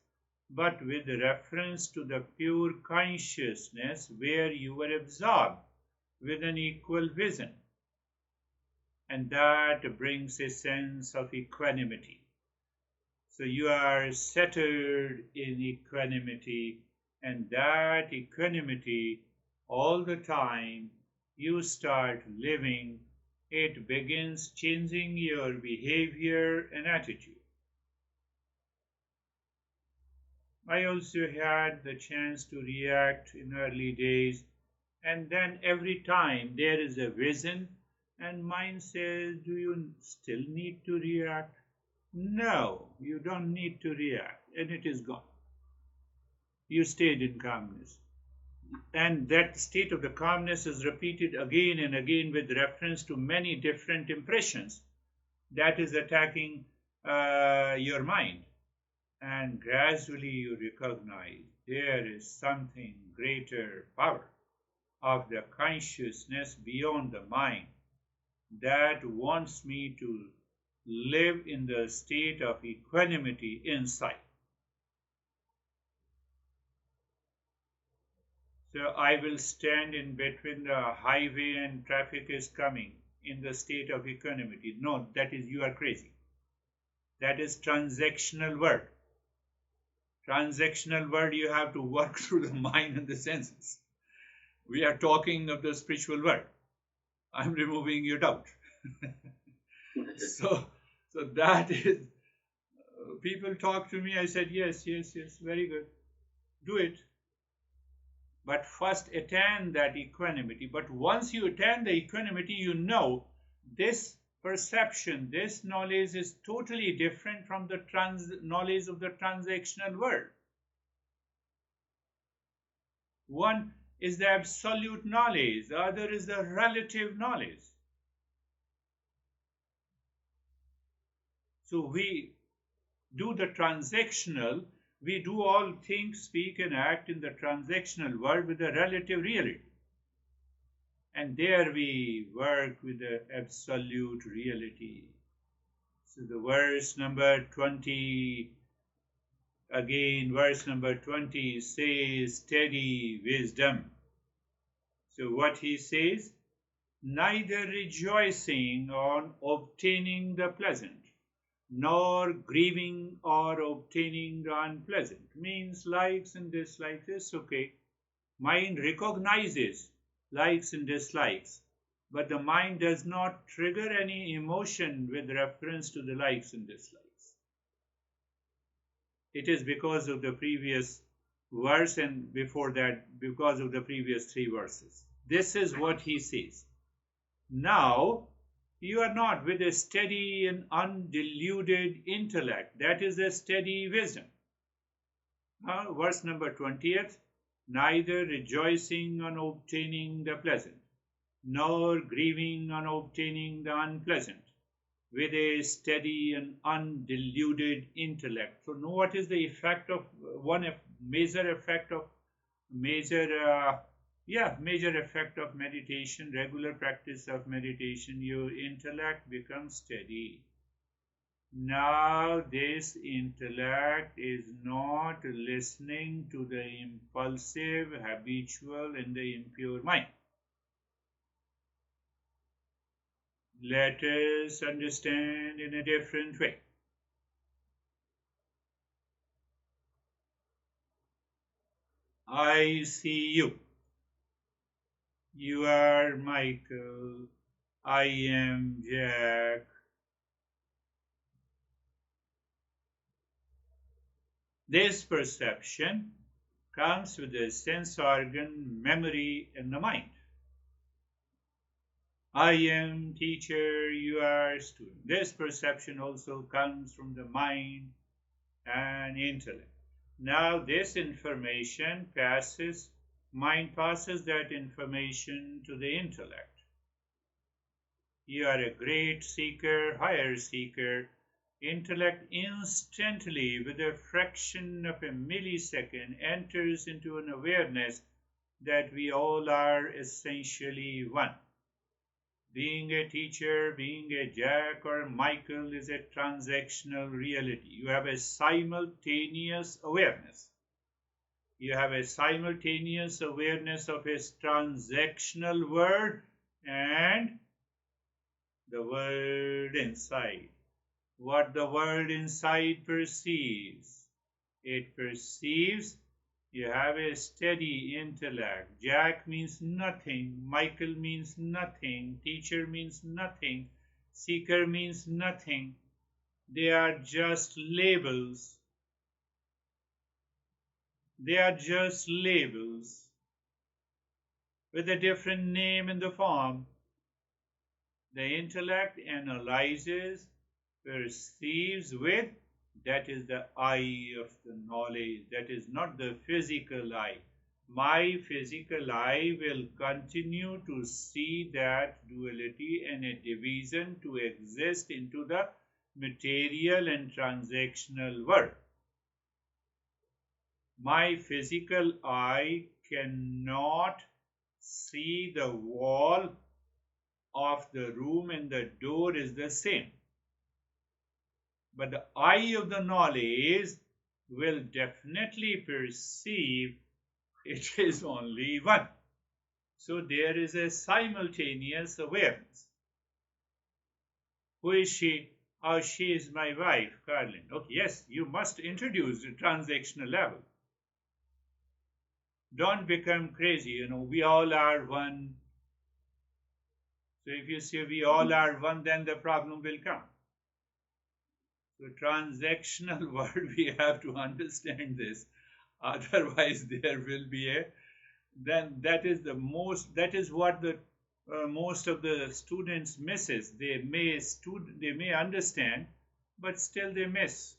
but with reference to the pure consciousness where you were absorbed. with an equal vision, and that brings a sense of equanimity. So you are centered in equanimity, and that equanimity, all the time you start living, it begins changing your behavior and attitude. I also had the chance to react in early days, and then every time there is a vision, and mind says, do you still need to react? No, you don't need to react, and it is gone. You stayed in calmness. And that state of the calmness is repeated again and again with reference to many different impressions that is attacking your mind. And gradually you recognize there is something greater power of the consciousness beyond the mind that wants me to live in the state of equanimity inside. So I will stand in between the highway and traffic is coming in the state of equanimity. No, that is, you are crazy. That is transactional word. Transactional word, you have to work through the mind and the senses. We are talking of the spiritual world. I'm removing your doubt. so that is, people talk to me, I said, yes, very good. Do it. But first attain that equanimity. But once you attain the equanimity, you know this perception, this knowledge is totally different from the knowledge of the transactional world. One is the absolute knowledge, the other is the relative knowledge. So we do the transactional, we do all think, speak and act in the transactional world with the relative reality. And there we work with the absolute reality. So the verse number 20, again verse number 20 says steady wisdom. So what he says, neither rejoicing on obtaining the pleasant, nor grieving or obtaining the unpleasant. Means likes and dislikes is okay. Mind recognizes likes and dislikes, but the mind does not trigger any emotion with reference to the likes and dislikes. It is because of the previous verse and before that because of the previous 3 verses. This is what he says. Now, you are not with a steady and undiluted intellect. That is a steady wisdom. Verse number 20th, neither rejoicing on obtaining the pleasant, nor grieving on obtaining the unpleasant, with a steady and undiluted intellect. So know what is the effect of major effect of meditation, regular practice of meditation. Your intellect becomes steady. Now this intellect is not listening to the impulsive, habitual and the impure mind. Let us understand in a different way. I see you. You are Michael. I am Jack. This perception comes with the sense organ, memory, and the mind. I am teacher, you are student. This perception also comes from the mind and intellect. Now this information passes, mind passes that information to the intellect. You are a great seeker, higher seeker. Intellect instantly, with a fraction of a millisecond, enters into an awareness that we all are essentially one. Being a teacher, being a Jack or Michael is a transactional reality. You have a simultaneous awareness. You have a simultaneous awareness of his transactional world and the world inside. What the world inside perceives. It perceives you have a steady intellect. Jack means nothing. Michael means nothing. Teacher means nothing. Seeker means nothing. They are just labels. They are just labels with a different name in the form. The intellect analyzes, perceives with, that is the eye of the knowledge. That is not the physical eye. My physical eye will continue to see that duality and a division to exist into the material and transactional world. My physical eye cannot see the wall of the room and the door is the same. But the eye of the knowledge will definitely perceive it is only one. So there is a simultaneous awareness. Who is she? Oh, she is my wife, Carlin. Okay, yes, you must introduce the transactional level. Don't become crazy, we all are one. So if you say we all are one, then the problem will come. So transactional world, we have to understand this. Otherwise, there will be then that is what the most of the students misses. They may understand, but still they miss.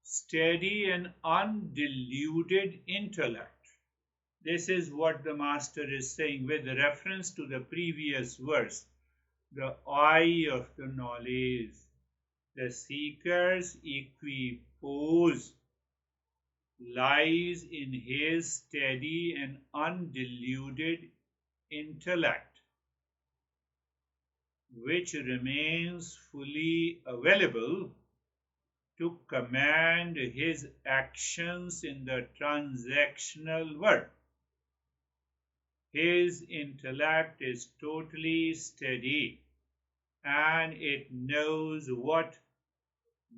Steady and undiluted intellect. This is what the master is saying with reference to the previous verse. The eye of the knowledge. The seeker's equipoise lies in his steady and undiluted intellect, which remains fully available to command his actions in the transactional world. His intellect is totally steady and it knows what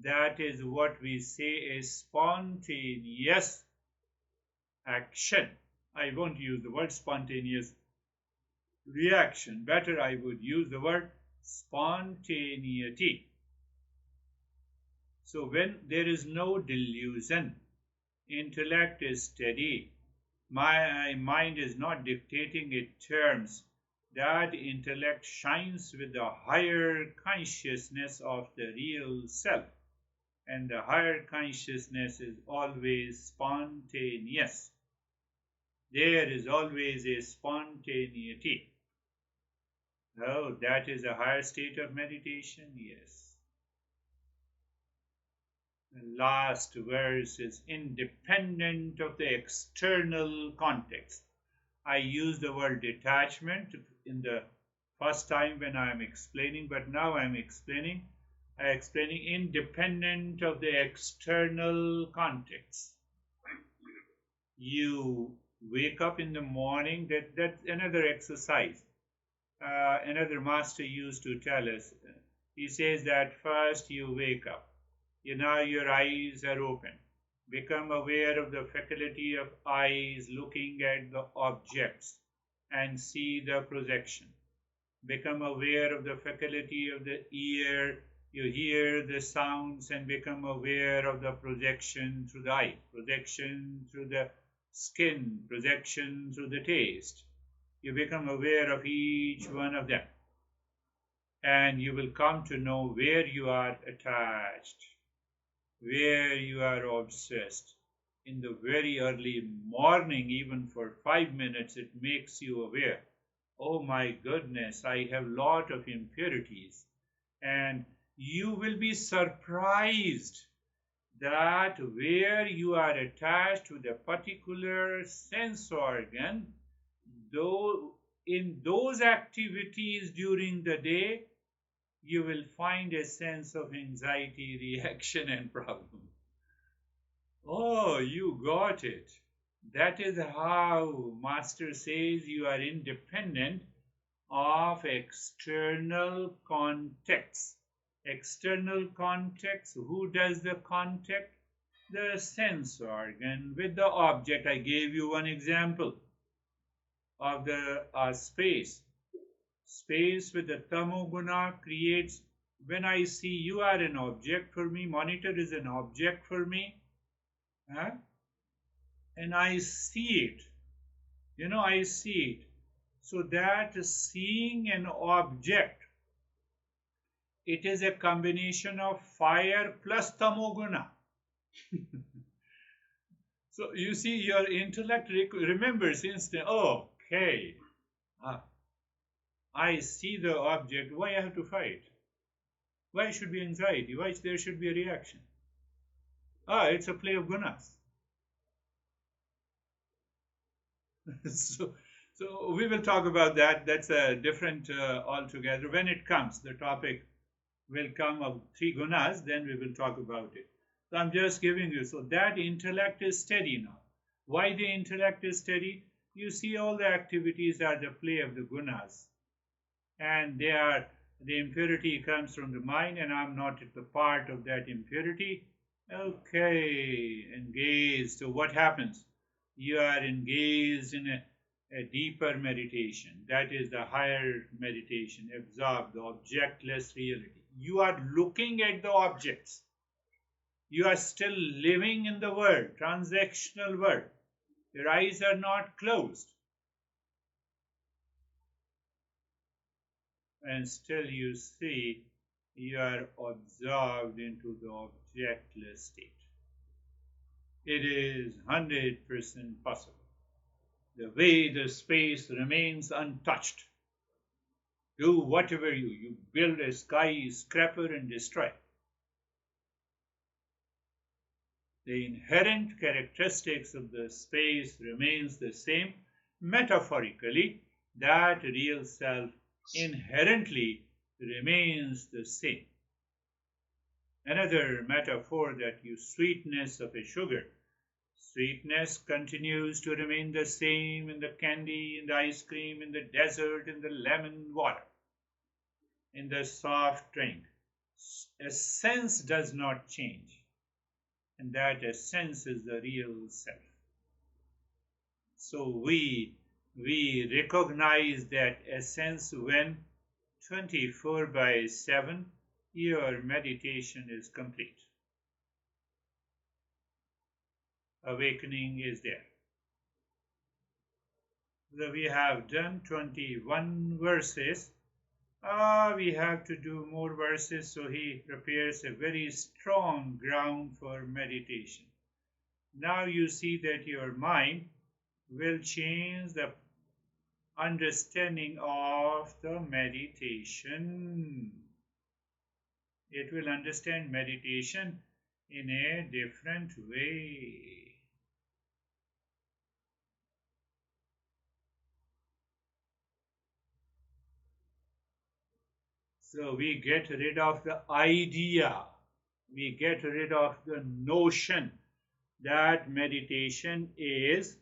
that is what we say is spontaneous action. I won't use the word spontaneous reaction. Better I would use the word spontaneity. So when there is no delusion, intellect is steady, my mind is not dictating its terms, that intellect shines with the higher consciousness of the real self. And the higher consciousness is always spontaneous. There is always a spontaneity. Oh, that is a higher state of meditation? Yes. The last verse is independent of the external context. I use the word detachment in the first time when I am explaining, but now I am explaining independent of the external context. You wake up in the morning, that's another exercise. Another master used to tell us. He says that first you wake up. Now your eyes are open. Become aware of the faculty of eyes looking at the objects and see the projection. Become aware of the faculty of the ear. You hear the sounds and become aware of the projection through the eye, projection through the skin, projection through the taste. You become aware of each one of them. And you will come to know where you are attached, where you are obsessed. In the very early morning, even for 5 minutes, it makes you aware. Oh my goodness, I have a lot of impurities. And you will be surprised that where you are attached to the particular sense organ, though in those activities during the day, you will find a sense of anxiety, reaction, and problem. Oh, you got it. That is how Master says you are independent of external contexts. External context, who does the contact? The sense organ with the object. I gave you one example of the space. Space with the tamoguna creates, when I see you are an object for me, monitor is an object for me, huh? And I see it. I see it. So that seeing an object, it is a combination of fire plus tamoguna. So you see, your intellect remembers instantly. Oh, okay, ah, I see the object. Why I have to fight? Why should be anxiety? Why there should be a reaction? It's a play of gunas. so, so we will talk about that. That's a different altogether. When it comes, the topic will come of three gunas. Then we will talk about it. So I'm just giving you. So that intellect is steady now. Why the intellect is steady? You see, all the activities are the play of the gunas, and the impurity comes from the mind, and I'm not the part of that impurity. Okay, engaged. So what happens? You are engaged in a deeper meditation. That is the higher meditation, absorb the objectless reality. You are looking at the objects. You are still living in the world, transactional world. Your eyes are not closed. And still you see you are absorbed into the objectless state. It is 100% possible. The way the space remains untouched. Do whatever you build a skyscraper and destroy. The inherent characteristics of the space remains the same. Metaphorically, that real self inherently remains the same. Another metaphor, that you sweetness of a sugar. Sweetness continues to remain the same in the candy, in the ice cream, in the dessert, in the lemon water, in the soft drink. Essence does not change, and that essence is the real self. So we recognize that essence when 24/7 your meditation is complete. Awakening is there. So we have done 21 verses. We have to do more verses, so he prepares a very strong ground for meditation. Now you see that your mind will change the understanding of the meditation. It will understand meditation in a different way. So we get rid of the idea, we get rid of the notion that meditation is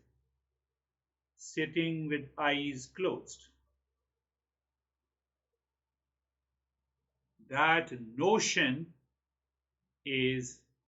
sitting with eyes closed. That notion is